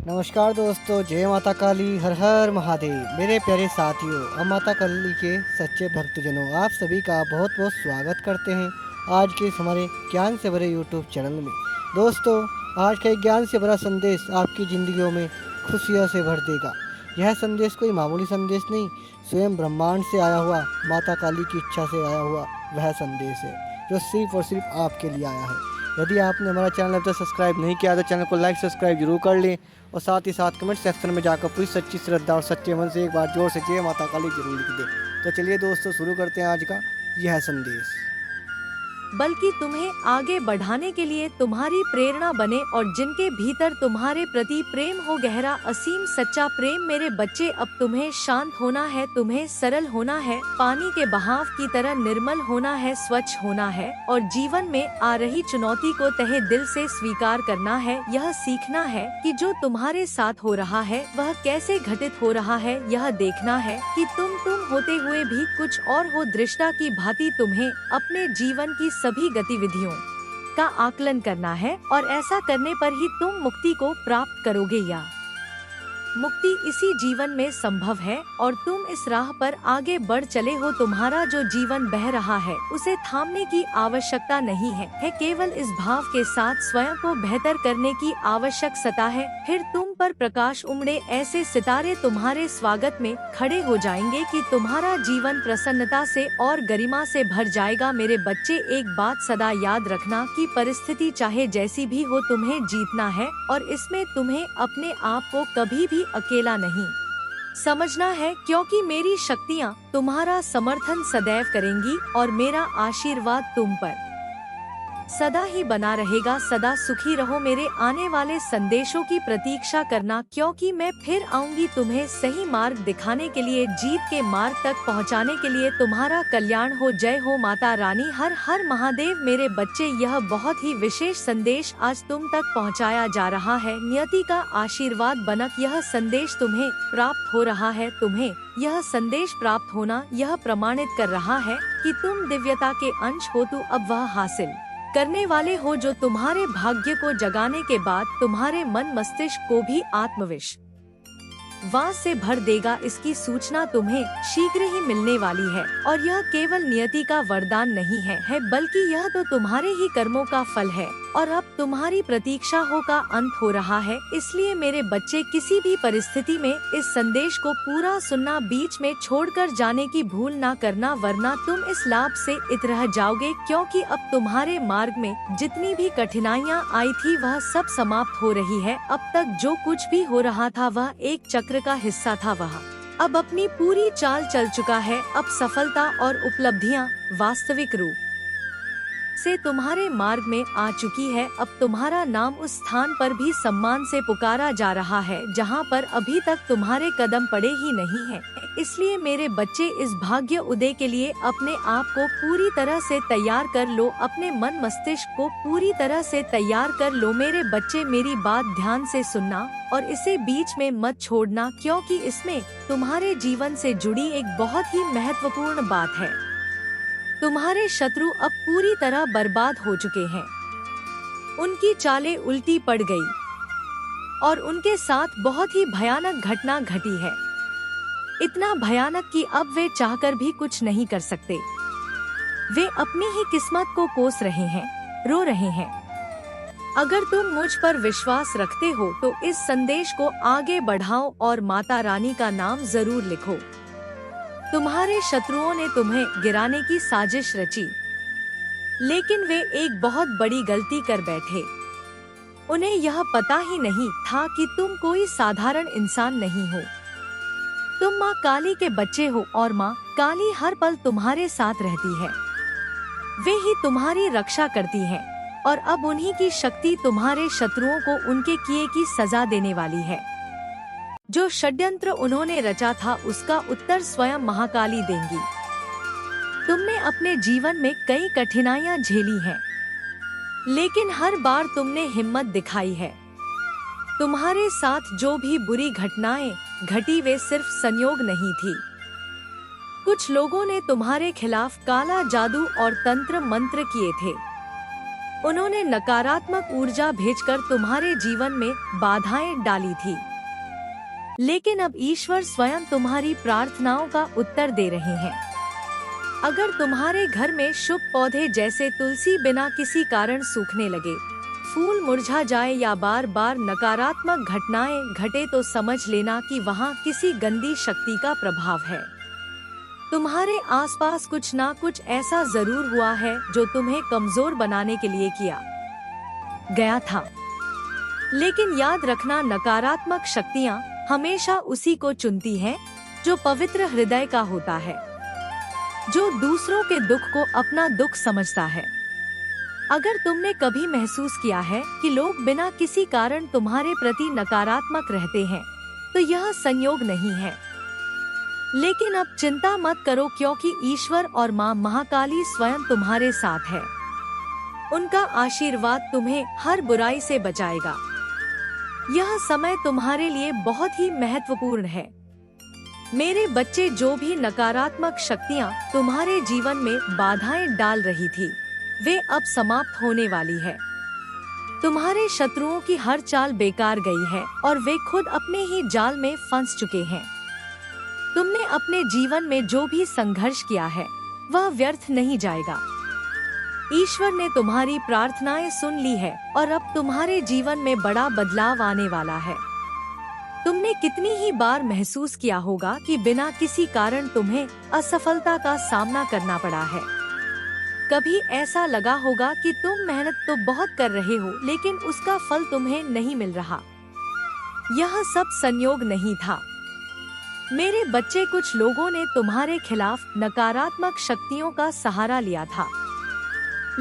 नमस्कार दोस्तों, जय माता काली, हर हर महादेव। मेरे प्यारे साथियों, हम माता काली के सच्चे भक्तजनों, आप सभी का बहुत बहुत स्वागत करते हैं आज के इस हमारे ज्ञान से भरे यूट्यूब चैनल में। दोस्तों, आज का एक ज्ञान से भरा संदेश आपकी ज़िंदगियों में खुशियों से भर देगा। यह संदेश कोई मामूली संदेश नहीं, स्वयं ब्रह्मांड से आया हुआ, माता काली की इच्छा से आया हुआ वह संदेश है जो सिर्फ और सिर्फ आपके लिए आया है। यदि आपने हमारा चैनल अब तक सब्सक्राइब नहीं किया तो चैनल को लाइक सब्सक्राइब जरूर कर लें और साथ ही साथ कमेंट सेक्शन में जाकर पूरी सच्ची श्रद्धा और सच्चे मन से एक बार जोर से जय माता काली जरूर लिख दें। तो चलिए दोस्तों, शुरू करते हैं आज का यह संदेश। बल्कि तुम्हें आगे बढ़ाने के लिए तुम्हारी प्रेरणा बने और जिनके भीतर तुम्हारे प्रति प्रेम हो, गहरा असीम सच्चा प्रेम। मेरे बच्चे, अब तुम्हें शांत होना है, तुम्हें सरल होना है, पानी के बहाव की तरह निर्मल होना है, स्वच्छ होना है और जीवन में आ रही चुनौती को तहे दिल से स्वीकार करना है। यह सीखना है कि जो तुम्हारे साथ हो रहा है वह कैसे घटित हो रहा है। यह देखना है कि तुम होते हुए भी कुछ और हो। दृष्टा की भांति तुम्हें अपने जीवन की सभी गतिविधियों का आकलन करना है और ऐसा करने पर ही तुम मुक्ति को प्राप्त करोगे। या मुक्ति इसी जीवन में संभव है और तुम इस राह पर आगे बढ़ चले हो। तुम्हारा जो जीवन बह रहा है उसे थामने की आवश्यकता नहीं है केवल इस भाव के साथ स्वयं को बेहतर करने की आवश्यकता है। फिर तुम पर प्रकाश उमड़े ऐसे सितारे तुम्हारे स्वागत में खड़े हो जाएंगे कि तुम्हारा जीवन प्रसन्नता से और गरिमा से भर जाएगा। मेरे बच्चे, एक बात सदा याद रखना कि परिस्थिति चाहे जैसी भी हो, तुम्हें जीतना है और इसमें तुम्हें अपने आप को कभी भी अकेला नहीं समझना है, क्योंकि मेरी शक्तियाँ तुम्हारा समर्थन सदैव करेंगी और मेरा आशीर्वाद तुम पर सदा ही बना रहेगा। सदा सुखी रहो। मेरे आने वाले संदेशों की प्रतीक्षा करना, क्योंकि मैं फिर आऊंगी तुम्हें सही मार्ग दिखाने के लिए, जीत के मार्ग तक पहुंचाने के लिए। तुम्हारा कल्याण हो। जय हो माता रानी, हर हर महादेव। मेरे बच्चे, यह बहुत ही विशेष संदेश आज तुम तक पहुंचाया जा रहा है। नियति का आशीर्वाद बनक यह संदेश तुम्हें प्राप्त हो रहा है। तुम्हें यह संदेश प्राप्त होना यह प्रमाणित कर रहा है कि तुम दिव्यता के अंश हो। तो अब वह हासिल करने वाले हो जो तुम्हारे भाग्य को जगाने के बाद तुम्हारे मन मस्तिष्क को भी आत्मविश्वास से भर देगा। इसकी सूचना तुम्हें शीघ्र ही मिलने वाली है और यह केवल नियति का वरदान नहीं है बल्कि यह तो तुम्हारे ही कर्मों का फल है और अब तुम्हारी प्रतीक्षा का अंत हो रहा है। इसलिए मेरे बच्चे, किसी भी परिस्थिति में इस संदेश को पूरा सुनना, बीच में छोड़कर जाने की भूल ना करना, वरना तुम इस लाभ से इत रह जाओगे। क्योंकि अब तुम्हारे मार्ग में जितनी भी कठिनाइयाँ आई थी वह सब समाप्त हो रही है। अब तक जो कुछ भी हो रहा था वह एक चक्र का हिस्सा था, वह अब अपनी पूरी चाल चल चुका है। अब सफलता और उपलब्धियाँ वास्तविक रूप से तुम्हारे मार्ग में आ चुकी है। अब तुम्हारा नाम उस स्थान पर भी सम्मान से पुकारा जा रहा है जहां पर अभी तक तुम्हारे कदम पड़े ही नहीं हैं। इसलिए मेरे बच्चे, इस भाग्य उदय के लिए अपने आप को पूरी तरह से तैयार कर लो, अपने मन मस्तिष्क को पूरी तरह से तैयार कर लो। मेरे बच्चे, मेरी बात ध्यान से सुनना और इसे बीच में मत छोड़ना, क्योंकि इसमें तुम्हारे जीवन से जुड़ी एक बहुत ही महत्वपूर्ण बात है। तुम्हारे शत्रु अब पूरी तरह बर्बाद हो चुके हैं, उनकी चालें उल्टी पड़ गई और उनके साथ बहुत ही भयानक घटना घटी है। इतना भयानक कि अब वे चाहकर भी कुछ नहीं कर सकते। वे अपनी ही किस्मत को कोस रहे हैं, रो रहे हैं। अगर तुम मुझ पर विश्वास रखते हो तो इस संदेश को आगे बढ़ाओ और माता रानी का नाम जरूर लिखो। तुम्हारे शत्रुओं ने तुम्हें गिराने की साजिश रची, लेकिन वे एक बहुत बड़ी गलती कर बैठे। उन्हें यह पता ही नहीं था कि तुम कोई साधारण इंसान नहीं हो। तुम माँ काली के बच्चे हो और माँ काली हर पल तुम्हारे साथ रहती है। वे ही तुम्हारी रक्षा करती हैं और अब उन्हीं की शक्ति तुम्हारे शत्रुओं को उनके किए की सजा देने वाली है। जो षड्यंत्र उन्होंने रचा था उसका उत्तर स्वयं महाकाली देंगी। तुमने अपने जीवन में कई कठिनाइयां झेली हैं, लेकिन हर बार तुमने हिम्मत दिखाई है। तुम्हारे साथ जो भी बुरी घटनाएं घटी वे सिर्फ संयोग नहीं थी। कुछ लोगों ने तुम्हारे खिलाफ काला जादू और तंत्र मंत्र किए थे। उन्होंने नकारात्मक ऊर्जा भेजकर तुम्हारे जीवन में बाधाएं डाली थी। लेकिन अब ईश्वर स्वयं तुम्हारी प्रार्थनाओं का उत्तर दे रहे हैं। अगर तुम्हारे घर में शुभ पौधे जैसे तुलसी बिना किसी कारण सूखने लगे, फूल मुरझा जाए या बार बार नकारात्मक घटनाएं घटे, तो समझ लेना कि वहाँ किसी गंदी शक्ति का प्रभाव है। तुम्हारे आसपास कुछ ना कुछ ऐसा जरूर हुआ है जो तुम्हें कमजोर बनाने के लिए किया गया था। लेकिन याद रखना, नकारात्मक शक्तियाँ हमेशा उसी को चुनती हैं जो पवित्र हृदय का होता है, जो दूसरों के दुख को अपना दुख समझता है। अगर तुमने कभी महसूस किया है कि लोग बिना किसी कारण तुम्हारे प्रति नकारात्मक रहते हैं, तो यह संयोग नहीं है। लेकिन अब चिंता मत करो, क्योंकि ईश्वर और माँ महाकाली स्वयं तुम्हारे साथ है। उनका आशीर्वाद तुम्हें हर बुराई से बचाएगा। यह समय तुम्हारे लिए बहुत ही महत्वपूर्ण है। मेरे बच्चे, जो भी नकारात्मक शक्तियाँ तुम्हारे जीवन में बाधाएं डाल रही थी, वे अब समाप्त होने वाली है। तुम्हारे शत्रुओं की हर चाल बेकार गई है और वे खुद अपने ही जाल में फंस चुके हैं। तुमने अपने जीवन में जो भी संघर्ष किया है, वह व्यर्थ नहीं जाएगा। ईश्वर ने तुम्हारी प्रार्थनाएं सुन ली है और अब तुम्हारे जीवन में बड़ा बदलाव आने वाला है। तुमने कितनी ही बार महसूस किया होगा कि बिना किसी कारण तुम्हें असफलता का सामना करना पड़ा है। कभी ऐसा लगा होगा कि तुम मेहनत तो बहुत कर रहे हो, लेकिन उसका फल तुम्हें नहीं मिल रहा। यह सब संयोग नहीं था। मेरे बच्चे, कुछ लोगों ने तुम्हारे खिलाफ नकारात्मक शक्तियों का सहारा लिया था,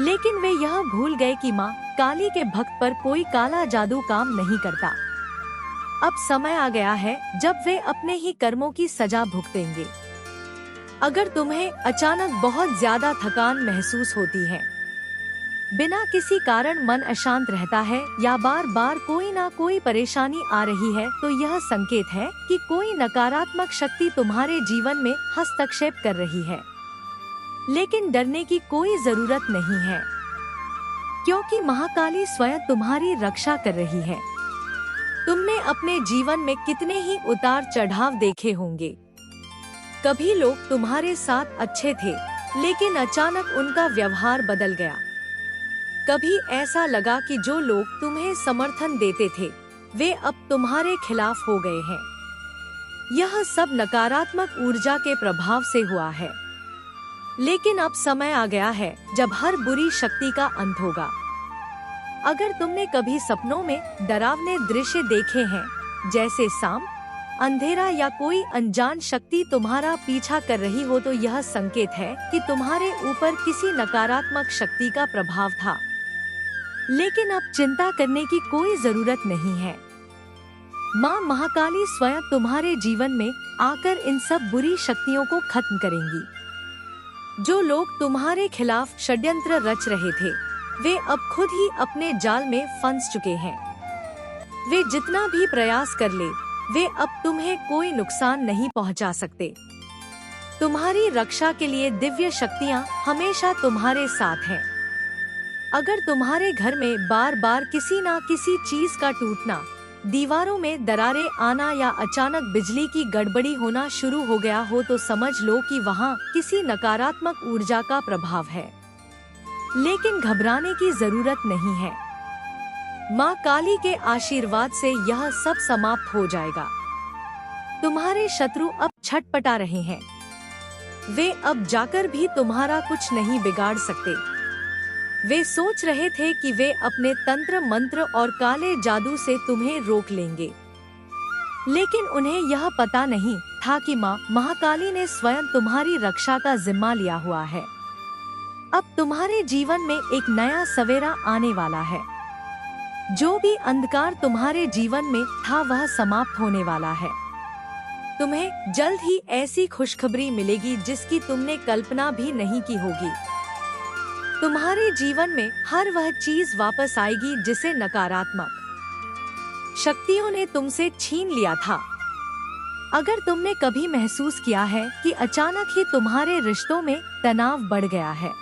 लेकिन वे यह भूल गए कि माँ काली के भक्त पर कोई काला जादू काम नहीं करता। अब समय आ गया है जब वे अपने ही कर्मों की सजा भुगतेंगे। अगर तुम्हें अचानक बहुत ज्यादा थकान महसूस होती है, बिना किसी कारण मन अशांत रहता है या बार बार कोई ना कोई परेशानी आ रही है, तो यह संकेत है कि कोई नकारात्मक शक्ति तुम्हारे जीवन में हस्तक्षेप कर रही है। लेकिन डरने की कोई जरूरत नहीं है, क्योंकि महाकाली स्वयं तुम्हारी रक्षा कर रही है। तुमने अपने जीवन में कितने ही उतार चढ़ाव देखे होंगे। कभी लोग तुम्हारे साथ अच्छे थे, लेकिन अचानक उनका व्यवहार बदल गया। कभी ऐसा लगा कि जो लोग तुम्हें समर्थन देते थे, वे अब तुम्हारे खिलाफ हो गए हैं। यह सब नकारात्मक ऊर्जा के प्रभाव से हुआ है। लेकिन अब समय आ गया है जब हर बुरी शक्ति का अंत होगा। अगर तुमने कभी सपनों में डरावने दृश्य देखे हैं, जैसे सांप, अंधेरा या कोई अनजान शक्ति तुम्हारा पीछा कर रही हो, तो यह संकेत है कि तुम्हारे ऊपर किसी नकारात्मक शक्ति का प्रभाव था। लेकिन अब चिंता करने की कोई जरूरत नहीं है। माँ महाकाली स्वयं तुम्हारे जीवन में आकर इन सब बुरी शक्तियों को खत्म करेंगी। जो लोग तुम्हारे खिलाफ षड्यंत्र रच रहे थे, वे अब खुद ही अपने जाल में फंस चुके हैं। वे जितना भी प्रयास कर ले, वे अब तुम्हें कोई नुकसान नहीं पहुंचा सकते। तुम्हारी रक्षा के लिए दिव्य शक्तियां हमेशा तुम्हारे साथ हैं। अगर तुम्हारे घर में बार बार किसी ना किसी चीज का टूटना, दीवारों में दरारें आना या अचानक बिजली की गड़बड़ी होना शुरू हो गया हो, तो समझ लो कि वहाँ किसी नकारात्मक ऊर्जा का प्रभाव है। लेकिन घबराने की जरूरत नहीं है। माँ काली के आशीर्वाद से यह सब समाप्त हो जाएगा। तुम्हारे शत्रु अब छटपटा रहे हैं। वे अब जाकर भी तुम्हारा कुछ नहीं बिगाड़ सकते। वे सोच रहे थे कि वे अपने तंत्र मंत्र और काले जादू से तुम्हें रोक लेंगे, लेकिन उन्हें यह पता नहीं था कि माँ महाकाली ने स्वयं तुम्हारी रक्षा का जिम्मा लिया हुआ है। अब तुम्हारे जीवन में एक नया सवेरा आने वाला है। जो भी अंधकार तुम्हारे जीवन में था, वह समाप्त होने वाला है। तुम्हें जल्द ही ऐसी खुशखबरी मिलेगी जिसकी तुमने कल्पना भी नहीं की होगी। तुम्हारे जीवन में हर वह चीज वापस आएगी जिसे नकारात्मक शक्तियों ने तुमसे छीन लिया था। अगर तुमने कभी महसूस किया है कि अचानक ही तुम्हारे रिश्तों में तनाव बढ़ गया है,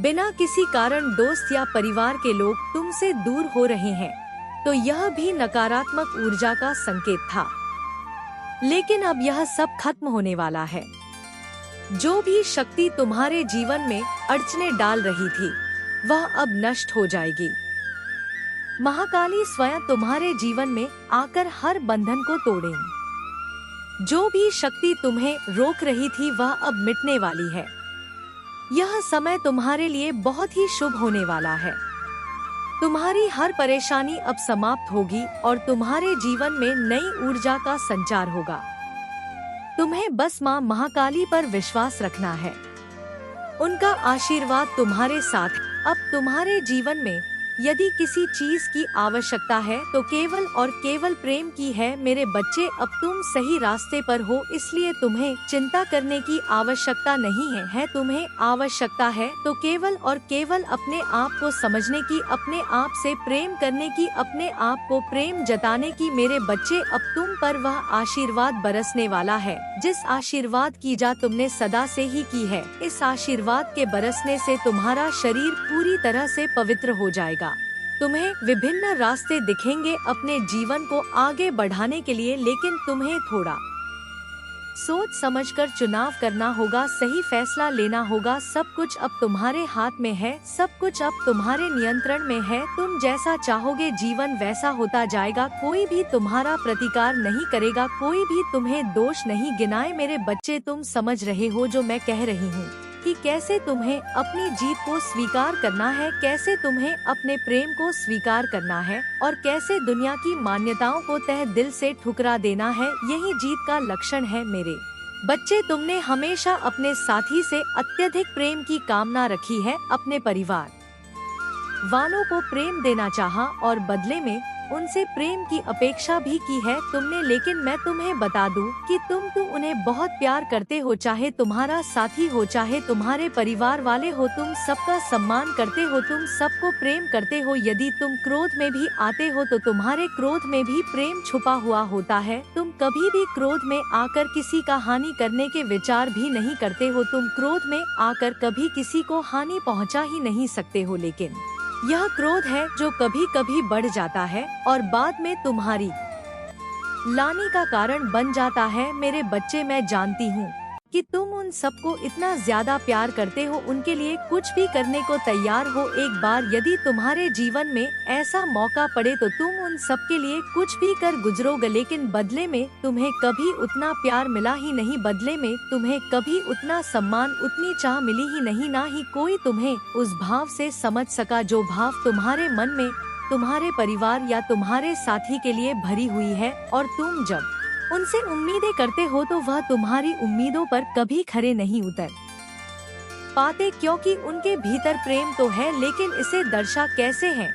बिना किसी कारण दोस्त या परिवार के लोग तुमसे दूर हो रहे हैं, तो यह भी नकारात्मक ऊर्जा का संकेत था। लेकिन अब यह सब खत्म होने वाला है। जो भी शक्ति तुम्हारे जीवन में अड़चने डाल रही थी, वह अब नष्ट हो जाएगी। महाकाली स्वयं तुम्हारे जीवन में आकर हर बंधन को तोड़ेंगी। जो भी शक्ति तुम्हें रोक रही थी, वह अब मिटने वाली है। यह समय तुम्हारे लिए बहुत ही शुभ होने वाला है। तुम्हारी हर परेशानी अब समाप्त होगी और तुम्हारे जीवन में नई ऊर्जा का संचार होगा। तुम्हें बस माँ महाकाली पर विश्वास रखना है। उनका आशीर्वाद तुम्हारे साथ है। अब तुम्हारे जीवन में यदि किसी चीज की आवश्यकता है तो केवल और केवल प्रेम की है। मेरे बच्चे, अब तुम सही रास्ते पर हो, इसलिए तुम्हें चिंता करने की आवश्यकता नहीं है। तुम्हें आवश्यकता है तो केवल और केवल अपने आप को समझने की, अपने आप से प्रेम करने की, अपने आप को प्रेम जताने की। मेरे बच्चे, अब तुम पर वह आशीर्वाद बरसने वाला है जिस आशीर्वाद की जा तुमने सदा से ही की है। इस आशीर्वाद के बरसने से तुम्हारा शरीर पूरी तरह से पवित्र हो जाएगा। तुम्हें विभिन्न रास्ते दिखेंगे अपने जीवन को आगे बढ़ाने के लिए, लेकिन तुम्हें थोड़ा सोच समझकर चुनाव करना होगा, सही फैसला लेना होगा। सब कुछ अब तुम्हारे हाथ में है, सब कुछ अब तुम्हारे नियंत्रण में है। तुम जैसा चाहोगे जीवन वैसा होता जाएगा। कोई भी तुम्हारा प्रतिकार नहीं करेगा, कोई भी तुम्हें दोष नहीं गिनाए। मेरे बच्चे, तुम समझ रहे हो जो मैं कह रही हूँ कि कैसे तुम्हें अपनी जीत को स्वीकार करना है, कैसे तुम्हें अपने प्रेम को स्वीकार करना है और कैसे दुनिया की मान्यताओं को तहे दिल से ठुकरा देना है। यही जीत का लक्षण है। मेरे बच्चे, तुमने हमेशा अपने साथी से अत्यधिक प्रेम की कामना रखी है, अपने परिवार वालों को प्रेम देना चाहा और बदले में उनसे प्रेम की अपेक्षा भी की है तुमने। लेकिन मैं तुम्हें बता दूं कि तुम तो उन्हें बहुत प्यार करते हो, चाहे तुम्हारा साथी हो, चाहे तुम्हारे परिवार वाले हो। तुम सबका सम्मान करते हो, तुम सबको प्रेम करते हो। यदि तुम क्रोध में भी आते हो तो तुम्हारे क्रोध में भी प्रेम छुपा हुआ होता है। तुम कभी भी क्रोध में आकर किसी का हानि करने के विचार भी नहीं करते हो। तुम क्रोध में आकर कभी किसी को हानि पहुंचा ही नहीं सकते हो, लेकिन यह क्रोध है जो कभी कभी बढ़ जाता है और बाद में तुम्हारी लाने का कारण बन जाता है। मेरे बच्चे, मैं जानती हूँ कि तुम उन सबको इतना ज्यादा प्यार करते हो, उनके लिए कुछ भी करने को तैयार हो। एक बार यदि तुम्हारे जीवन में ऐसा मौका पड़े तो तुम उन सब के लिए कुछ भी कर गुजरोगे, लेकिन बदले में तुम्हें कभी उतना प्यार मिला ही नहीं, बदले में तुम्हें कभी उतना सम्मान, उतनी चाह मिली ही नहीं। ना ही कोई तुम्हें उस भाव से समझ सका जो भाव तुम्हारे मन में तुम्हारे परिवार या तुम्हारे साथी के लिए भरी हुई है। और तुम जब उनसे उम्मीदें करते हो तो वह तुम्हारी उम्मीदों पर कभी खरे नहीं उतर पाते, क्योंकि उनके भीतर प्रेम तो है, लेकिन इसे दर्शा कैसे है,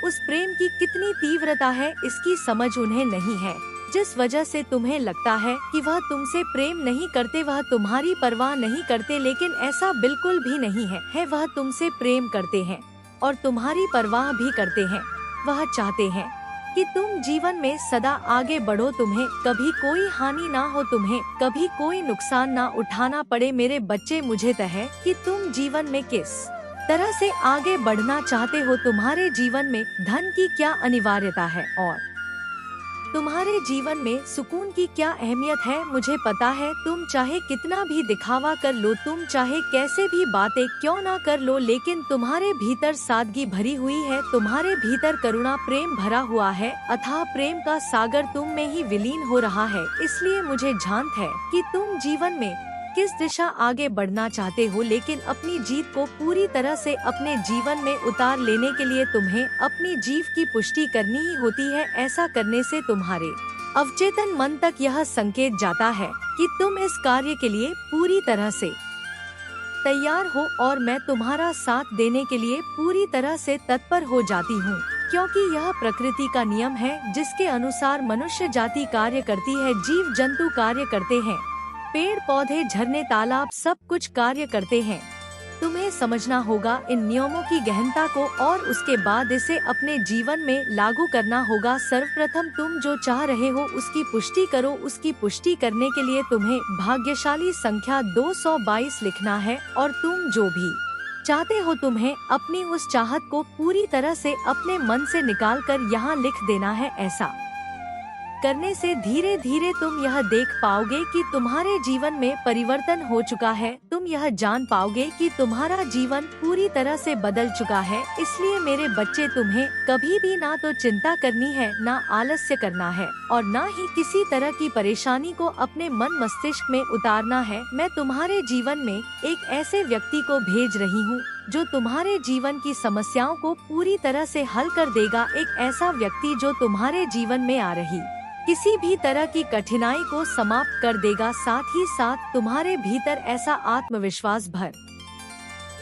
उस प्रेम की कितनी तीव्रता है, इसकी समझ उन्हें नहीं है। जिस वजह से तुम्हें लगता है कि वह तुमसे प्रेम नहीं करते, वह तुम्हारी परवाह नहीं करते, लेकिन ऐसा बिल्कुल भी नहीं है। वह तुमसे प्रेम करते हैं और तुम्हारी परवाह भी करते हैं। वह चाहते हैं कि तुम जीवन में सदा आगे बढ़ो, तुम्हें कभी कोई हानि ना हो, तुम्हें कभी कोई नुकसान ना उठाना पड़े। मेरे बच्चे, मुझे तय है कि तुम जीवन में किस तरह से आगे बढ़ना चाहते हो, तुम्हारे जीवन में धन की क्या अनिवार्यता है और तुम्हारे जीवन में सुकून की क्या अहमियत है। मुझे पता है, तुम चाहे कितना भी दिखावा कर लो, तुम चाहे कैसे भी बातें क्यों ना कर लो, लेकिन तुम्हारे भीतर सादगी भरी हुई है, तुम्हारे भीतर करुणा प्रेम भरा हुआ है। अथाह प्रेम का सागर तुम में ही विलीन हो रहा है। इसलिए मुझे जानत है कि तुम जीवन में किस दिशा आगे बढ़ना चाहते हो, लेकिन अपनी जीत को पूरी तरह से अपने जीवन में उतार लेने के लिए तुम्हें अपनी जीव की पुष्टि करनी ही होती है। ऐसा करने से तुम्हारे अवचेतन मन तक यह संकेत जाता है कि तुम इस कार्य के लिए पूरी तरह से तैयार हो और मैं तुम्हारा साथ देने के लिए पूरी तरह से तत्पर हो जाती हूँ, क्योंकि यह प्रकृति का नियम है जिसके अनुसार मनुष्य जाति कार्य करती है, जीव जंतु कार्य करते हैं, पेड़ पौधे झरने तालाब सब कुछ कार्य करते हैं। तुम्हें समझना होगा इन नियमों की गहनता को और उसके बाद इसे अपने जीवन में लागू करना होगा। सर्वप्रथम तुम जो चाह रहे हो उसकी पुष्टि करो। उसकी पुष्टि करने के लिए तुम्हें भाग्यशाली संख्या 222 लिखना है और तुम जो भी चाहते हो तुम्हें अपनी उस चाहत को पूरी तरह से अपने मन से निकाल कर यहाँ लिख देना है। ऐसा करने से धीरे धीरे तुम यह देख पाओगे कि तुम्हारे जीवन में परिवर्तन हो चुका है। तुम यह जान पाओगे कि तुम्हारा जीवन पूरी तरह से बदल चुका है। इसलिए मेरे बच्चे, तुम्हें कभी भी ना तो चिंता करनी है, ना आलस्य करना है और ना ही किसी तरह की परेशानी को अपने मन मस्तिष्क में उतारना है। मैं तुम्हारे जीवन में एक ऐसे व्यक्ति को भेज रही हूँ जो तुम्हारे जीवन की समस्याओं को पूरी तरह से हल कर देगा। एक ऐसा व्यक्ति जो तुम्हारे जीवन में आ रही किसी भी तरह की कठिनाई को समाप्त कर देगा। साथ ही साथ तुम्हारे भीतर ऐसा आत्मविश्वास भर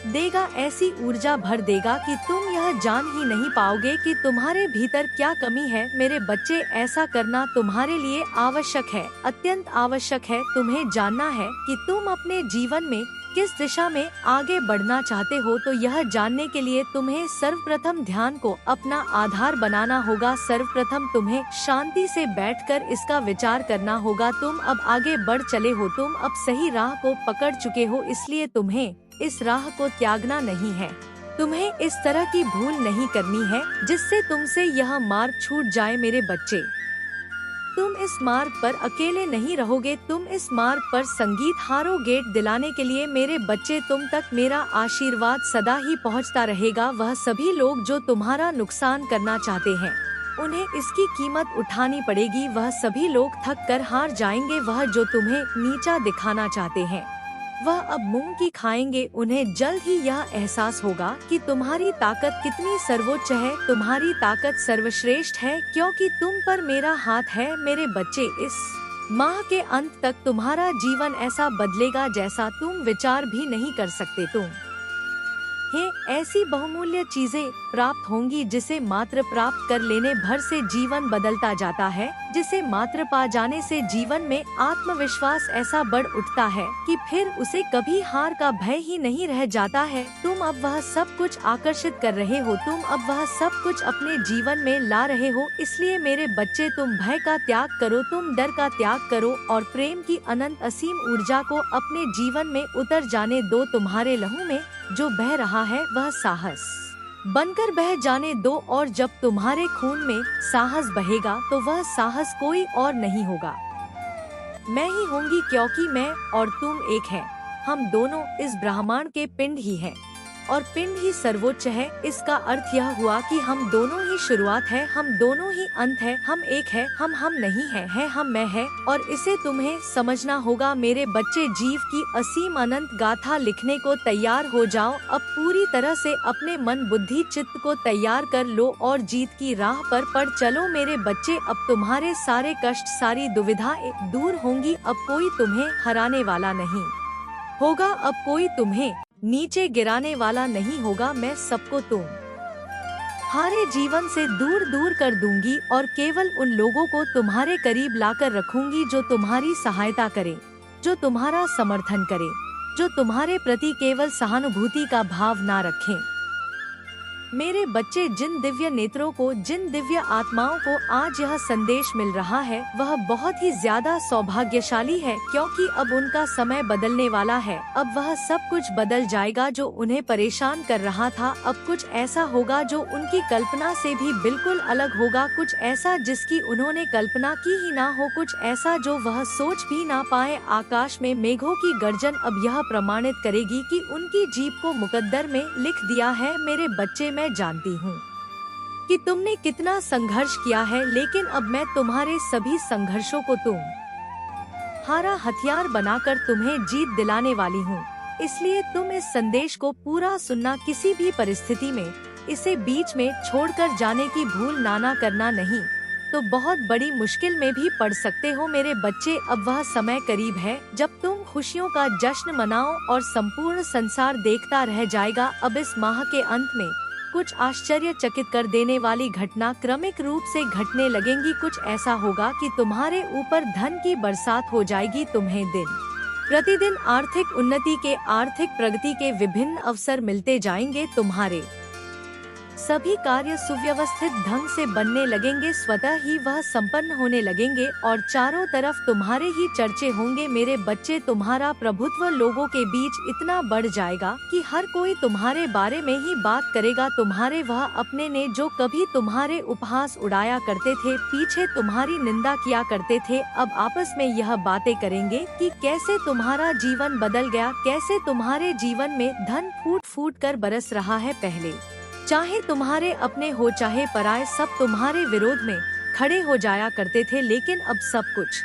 देगा, ऐसी ऊर्जा भर देगा कि तुम यह जान ही नहीं पाओगे कि तुम्हारे भीतर क्या कमी है। मेरे बच्चे, ऐसा करना तुम्हारे लिए आवश्यक है, अत्यंत आवश्यक है। तुम्हें जानना है कि तुम अपने जीवन में किस दिशा में आगे बढ़ना चाहते हो। तो यह जानने के लिए तुम्हें सर्वप्रथम ध्यान को अपना आधार बनाना होगा। सर्वप्रथम तुम्हें शांति से बैठकर इसका विचार करना होगा। तुम अब आगे बढ़ चले हो, तुम अब सही राह को पकड़ चुके हो, इसलिए तुम्हें इस राह को त्यागना नहीं है। तुम्हें इस तरह की भूल नहीं करनी है जिससे तुमसे यह मार्ग छूट जाए। मेरे बच्चे, तुम इस मार्ग पर अकेले नहीं रहोगे, तुम इस मार्ग पर संगीत हारोगे दिलाने के लिए। मेरे बच्चे, तुम तक मेरा आशीर्वाद सदा ही पहुंचता रहेगा। वह सभी लोग जो तुम्हारा नुकसान करना चाहते हैं, उन्हें इसकी कीमत उठानी पड़ेगी। वह सभी लोग थक कर हार जाएंगे। वह जो तुम्हें नीचा दिखाना चाहते हैं, वह अब मूंग की खाएंगे। उन्हें जल्द ही यह एहसास होगा कि तुम्हारी ताकत कितनी सर्वोच्च है, तुम्हारी ताकत सर्वश्रेष्ठ है, क्योंकि तुम पर मेरा हाथ है। मेरे बच्चे, इस माह के अंत तक तुम्हारा जीवन ऐसा बदलेगा जैसा तुम विचार भी नहीं कर सकते। ऐसी बहुमूल्य चीजें प्राप्त होंगी जिसे मात्र प्राप्त कर लेने भर से जीवन बदलता जाता है, जिसे मात्र पा जाने से जीवन में आत्मविश्वास ऐसा बढ़ उठता है कि फिर उसे कभी हार का भय ही नहीं रह जाता है। तुम अब वह सब कुछ आकर्षित कर रहे हो, तुम अब वह सब कुछ अपने जीवन में ला रहे हो। इसलिए मेरे बच्चे, तुम भय का त्याग करो, तुम डर का त्याग करो और प्रेम की अनंत असीम ऊर्जा को अपने जीवन में उतर जाने दो। तुम्हारे लहू में जो बह रहा है वह साहस बनकर बह जाने दो, और जब तुम्हारे खून में साहस बहेगा तो वह साहस कोई और नहीं होगा, मैं ही होंगी, क्योंकि मैं और तुम एक है। हम दोनों इस ब्रह्मांड के पिंड ही हैं और पिंड ही सर्वोच्च है। इसका अर्थ यह हुआ कि हम दोनों ही शुरुआत है, हम दोनों ही अंत है। हम एक है, हम नहीं है हम मैं है, और इसे तुम्हें समझना होगा। मेरे बच्चे, जीव की असीम अनंत गाथा लिखने को तैयार हो जाओ। अब पूरी तरह से अपने मन, बुद्धि, चित्त को तैयार कर लो और जीत की राह पर चलो। मेरे बच्चे, अब तुम्हारे सारे कष्ट, सारी दुविधाएं दूर होंगी। अब कोई तुम्हें हराने वाला नहीं होगा, अब कोई तुम्हें नीचे गिराने वाला नहीं होगा। मैं सबको तुम्हारे जीवन से दूर दूर कर दूंगी और केवल उन लोगों को तुम्हारे करीब लाकर रखूंगी जो तुम्हारी सहायता करे, जो तुम्हारा समर्थन करे, जो तुम्हारे प्रति केवल सहानुभूति का भाव ना रखें। मेरे बच्चे, जिन दिव्य नेत्रों को, जिन दिव्य आत्माओं को आज यह संदेश मिल रहा है, वह बहुत ही ज्यादा सौभाग्यशाली है, क्योंकि अब उनका समय बदलने वाला है। अब वह सब कुछ बदल जाएगा जो उन्हें परेशान कर रहा था। अब कुछ ऐसा होगा जो उनकी कल्पना से भी बिल्कुल अलग होगा, कुछ ऐसा जिसकी उन्होंने कल्पना की ही ना हो, कुछ ऐसा जो वह सोच भी ना पाए। आकाश में मेघों की गर्जन अब यह प्रमाणित करेगी कि उनकी जीत को मुकद्दर में लिख दिया है। मेरे बच्चे, मैं जानती हूँ कि तुमने कितना संघर्ष किया है, लेकिन अब मैं तुम्हारे सभी संघर्षों को तुम्हारा हथियार बनाकर तुम्हें जीत दिलाने वाली हूँ। इसलिए तुम इस संदेश को पूरा सुनना, किसी भी परिस्थिति में इसे बीच में छोड़कर जाने की भूल ना करना, नहीं तो बहुत बड़ी मुश्किल में भी पड़ सकते हो। मेरे बच्चे, अब वह समय करीब है जब तुम खुशियों का जश्न मनाओ और संपूर्ण संसार देखता रह जाएगा। अब इस माह के अंत में कुछ आश्चर्यचकित कर देने वाली घटना क्रमिक रूप से घटने लगेंगी। कुछ ऐसा होगा कि तुम्हारे ऊपर धन की बरसात हो जाएगी। तुम्हें दिन प्रतिदिन आर्थिक उन्नति के, आर्थिक प्रगति के विभिन्न अवसर मिलते जाएंगे। तुम्हारे सभी कार्य सुव्यवस्थित ढंग से बनने लगेंगे, स्वतः ही वह संपन्न होने लगेंगे और चारों तरफ तुम्हारे ही चर्चे होंगे। मेरे बच्चे, तुम्हारा प्रभुत्व लोगों के बीच इतना बढ़ जाएगा कि हर कोई तुम्हारे बारे में ही बात करेगा। तुम्हारे वह अपने ने जो कभी तुम्हारे उपहास उड़ाया करते थे, पीछे तुम्हारी निंदा किया करते थे, अब आपस में यह बातें करेंगे कि कैसे तुम्हारा जीवन बदल गया, कैसे तुम्हारे जीवन में धन फूट फूट कर बरस रहा है। पहले चाहे तुम्हारे अपने हो चाहे पराये, सब तुम्हारे विरोध में खड़े हो जाया करते थे, लेकिन अब सब कुछ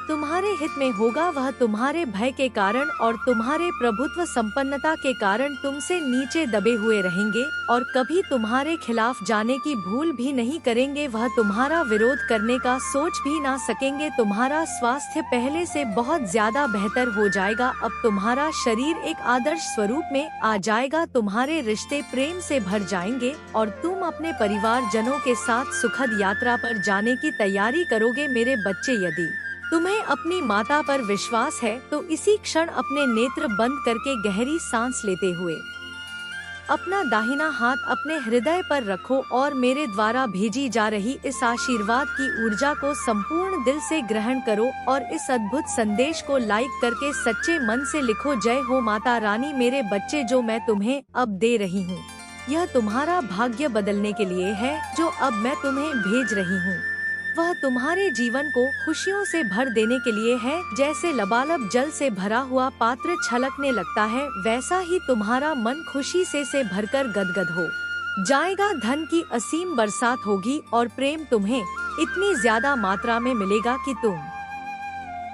तुम्हारे हित में होगा। वह तुम्हारे भय के कारण और तुम्हारे प्रभुत्व संपन्नता के कारण तुमसे नीचे दबे हुए रहेंगे और कभी तुम्हारे खिलाफ जाने की भूल भी नहीं करेंगे। वह तुम्हारा विरोध करने का सोच भी ना सकेंगे। तुम्हारा स्वास्थ्य पहले से बहुत ज्यादा बेहतर हो जाएगा। अब तुम्हारा शरीर एक आदर्श स्वरूप में आ जाएगा। तुम्हारे रिश्ते प्रेम से भर जाएंगे और तुम अपने परिवार जनों के साथ सुखद यात्रा पर जाने की तैयारी करोगे। मेरे बच्चे, यदि तुम्हें अपनी माता पर विश्वास है तो इसी क्षण अपने नेत्र बंद करके गहरी सांस लेते हुए अपना दाहिना हाथ अपने हृदय पर रखो और मेरे द्वारा भेजी जा रही इस आशीर्वाद की ऊर्जा को संपूर्ण दिल से ग्रहण करो और इस अद्भुत संदेश को लाइक करके सच्चे मन से लिखो, जय हो माता रानी। मेरे बच्चे, जो मैं तुम्हें अब दे रही हूँ, यह तुम्हारा भाग्य बदलने के लिए है। जो अब मैं तुम्हें भेज रही हूँ, वह तुम्हारे जीवन को खुशियों से भर देने के लिए है। जैसे लबालब जल से भरा हुआ पात्र छलकने लगता है, वैसा ही तुम्हारा मन खुशी से भरकर गदगद हो जाएगा। धन की असीम बरसात होगी और प्रेम तुम्हें इतनी ज्यादा मात्रा में मिलेगा कि तुम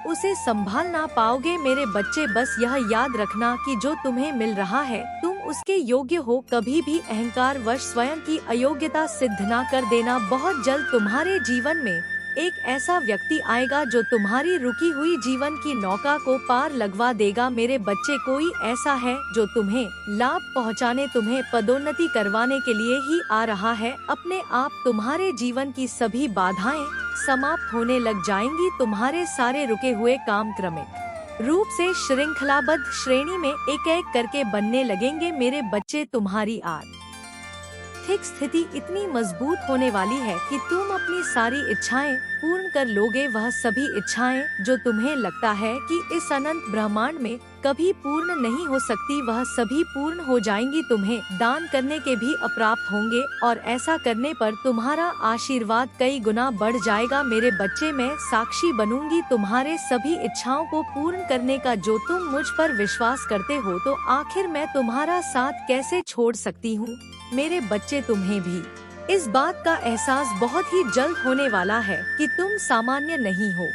उसे संभाल ना पाओगे। मेरे बच्चे, बस यह याद रखना कि जो तुम्हें मिल रहा है तुम उसके योग्य हो। कभी भी अहंकार वश स्वयं की अयोग्यता सिद्ध ना कर देना। बहुत जल्द तुम्हारे जीवन में एक ऐसा व्यक्ति आएगा जो तुम्हारी रुकी हुई जीवन की नौका को पार लगवा देगा। मेरे बच्चे, कोई ऐसा है जो तुम्हें लाभ पहुंचाने, तुम्हें पदोन्नति करवाने के लिए ही आ रहा है। अपने आप तुम्हारे जीवन की सभी बाधाएं समाप्त होने लग जाएंगी। तुम्हारे सारे रुके हुए काम क्रमिक रूप से श्रृंखलाबद्ध श्रेणी में एक एक करके बनने लगेंगे। मेरे बच्चे, तुम्हारी आर्थिक स्थिति इतनी मजबूत होने वाली है कि तुम अपनी सारी इच्छाएं पूर्ण कर लोगे। वह सभी इच्छाएं जो तुम्हें लगता है कि इस अनंत ब्रह्मांड में कभी पूर्ण नहीं हो सकती, वह सभी पूर्ण हो जाएंगी। तुम्हें दान करने के भी अप्राप्त होंगे और ऐसा करने पर तुम्हारा आशीर्वाद कई गुना बढ़ जाएगा। मेरे बच्चे, मैं साक्षी बनूंगी तुम्हारे सभी इच्छाओं को पूर्ण करने का। जो तुम मुझ पर विश्वास करते हो तो आखिर मैं तुम्हारा साथ कैसे छोड़ सकती हूँ। मेरे बच्चे, तुम्हें भी इस बात का एहसास बहुत ही जल्द होने वाला है कि तुम सामान्य नहीं हो,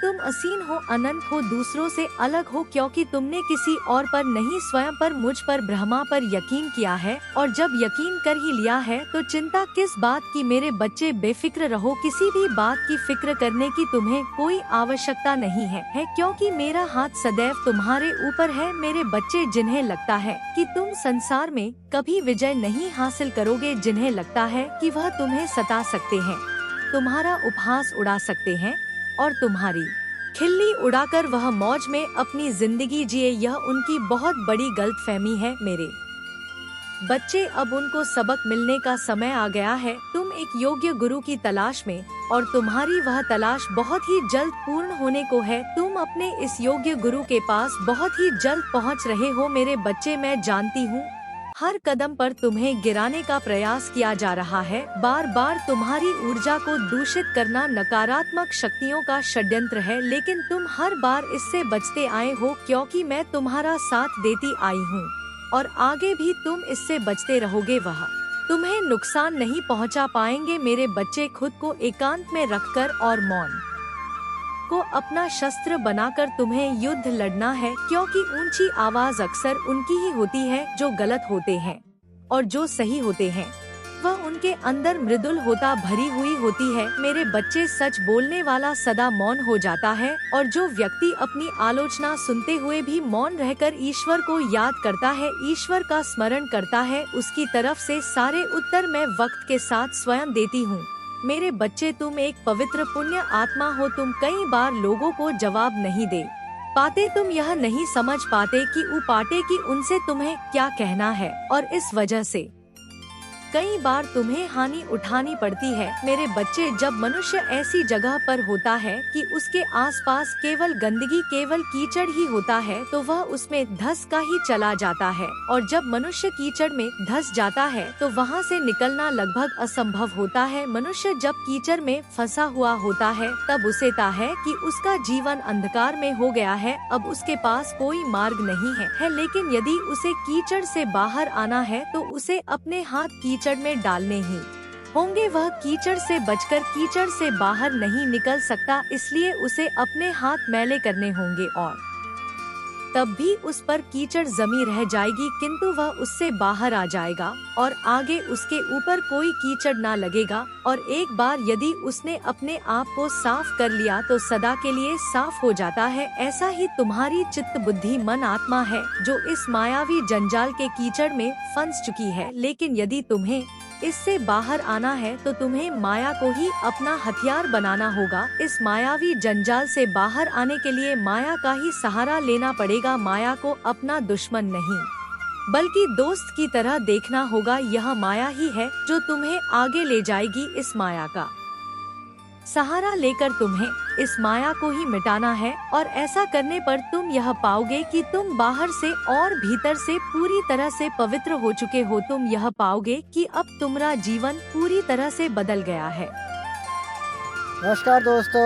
तुम असीम हो, अनंत हो, दूसरों से अलग हो, क्योंकि तुमने किसी और पर नहीं स्वयं पर, मुझ पर, ब्रह्मा पर यकीन किया है। और जब यकीन कर ही लिया है तो चिंता किस बात की। मेरे बच्चे, बेफिक्र रहो, किसी भी बात की फिक्र करने की तुम्हें कोई आवश्यकता नहीं है, क्योंकि मेरा हाथ सदैव तुम्हारे ऊपर है। मेरे बच्चे, जिन्हें लगता है कि तुम संसार में कभी विजय नहीं हासिल करोगे, जिन्हें लगता है कि वह तुम्हें सता सकते हैं, तुम्हारा उपहास उड़ा सकते हैं और तुम्हारी खिल्ली उड़ाकर वह मौज में अपनी जिंदगी जिए, यह उनकी बहुत बड़ी गलतफहमी है। मेरे बच्चे, अब उनको सबक मिलने का समय आ गया है। तुम एक योग्य गुरु की तलाश में और तुम्हारी वह तलाश बहुत ही जल्द पूर्ण होने को है। तुम अपने इस योग्य गुरु के पास बहुत ही जल्द पहुंच रहे हो। मेरे बच्चे, मैं जानती हूँ हर कदम पर तुम्हें गिराने का प्रयास किया जा रहा है। बार बार तुम्हारी ऊर्जा को दूषित करना नकारात्मक शक्तियों का षड्यंत्र है, लेकिन तुम हर बार इससे बचते आए हो, क्योंकि मैं तुम्हारा साथ देती आई हूँ और आगे भी तुम इससे बचते रहोगे। वह तुम्हें नुकसान नहीं पहुँचा पाएंगे। मेरे बच्चे, खुद को एकांत में रखकर और मौन को अपना शस्त्र बनाकर तुम्हें युद्ध लड़ना है, क्योंकि ऊंची आवाज अक्सर उनकी ही होती है जो गलत होते हैं और जो सही होते हैं वह उनके अंदर मृदुल होता भरी हुई होती है। मेरे बच्चे, सच बोलने वाला सदा मौन हो जाता है और जो व्यक्ति अपनी आलोचना सुनते हुए भी मौन रहकर ईश्वर को याद करता है, ईश्वर का स्मरण करता है, उसकी तरफ से सारे उत्तर मैं वक्त के साथ स्वयं देती हूँ। मेरे बच्चे, तुम एक पवित्र पुण्य आत्मा हो। तुम कई बार लोगों को जवाब नहीं दे पाते, तुम यह नहीं समझ पाते कि उपाटे कि उनसे तुम्हें क्या कहना है, और इस वजह से कई बार तुम्हें हानि उठानी पड़ती है। मेरे बच्चे, जब मनुष्य ऐसी जगह पर होता है कि उसके आसपास केवल गंदगी, केवल कीचड़ ही होता है, तो वह उसमें धंस का ही चला जाता है। और जब मनुष्य कीचड़ में धंस जाता है तो वहाँ से निकलना लगभग असंभव होता है। मनुष्य जब कीचड़ में फंसा हुआ होता है तब उसे ता है कि उसका जीवन अंधकार में हो गया है, अब उसके पास कोई मार्ग नहीं है। लेकिन यदि उसे कीचड़ से बाहर आना है तो उसे अपने हाथ कीचड़ में डालने ही होंगे। वह कीचड़ से बचकर कीचड़ से बाहर नहीं निकल सकता, इसलिए उसे अपने हाथ मैले करने होंगे और तब भी उस पर कीचड़ जमी रह जाएगी, किंतु वह उससे बाहर आ जाएगा और आगे उसके ऊपर कोई कीचड़ ना लगेगा। और एक बार यदि उसने अपने आप को साफ कर लिया तो सदा के लिए साफ हो जाता है। ऐसा ही तुम्हारी चित्त, बुद्धि, मन, आत्मा है जो इस मायावी जंजाल के कीचड़ में फंस चुकी है। लेकिन यदि तुम्हें इससे बाहर आना है तो तुम्हें माया को ही अपना हथियार बनाना होगा। इस मायावी जंजाल से बाहर आने के लिए माया का ही सहारा लेना पड़ेगा। माया को अपना दुश्मन नहीं बल्कि दोस्त की तरह देखना होगा। यह माया ही है जो तुम्हें आगे ले जाएगी। इस माया का सहारा लेकर तुम्हें इस माया को ही मिटाना है और ऐसा करने पर तुम यह पाओगे कि तुम बाहर से और भीतर से पूरी तरह से पवित्र हो चुके हो। तुम यह पाओगे कि अब तुम्हारा जीवन पूरी तरह से बदल गया है। नमस्कार दोस्तों,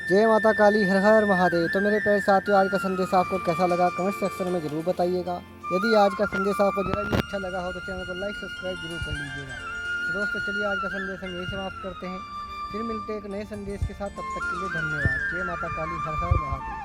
जय माता काली, हर हर महादेव। तो मेरे प्यारे साथियों, आज का संदेश आपको कैसा लगा कमेंट सेक्शन में जरूर बताइएगा। यदि आज का संदेश आपको जरा भी अच्छा लगा हो तो चैनल को लाइक सब्सक्राइब जरूर कर लीजिएगा। तो दोस्तों चलिए आज का संदेश हम यही समाप्त करते हैं। फिर मिलते हैं एक नए संदेश के साथ। तब तक के लिए धन्यवाद। जय माता काली, हर हर महादेव।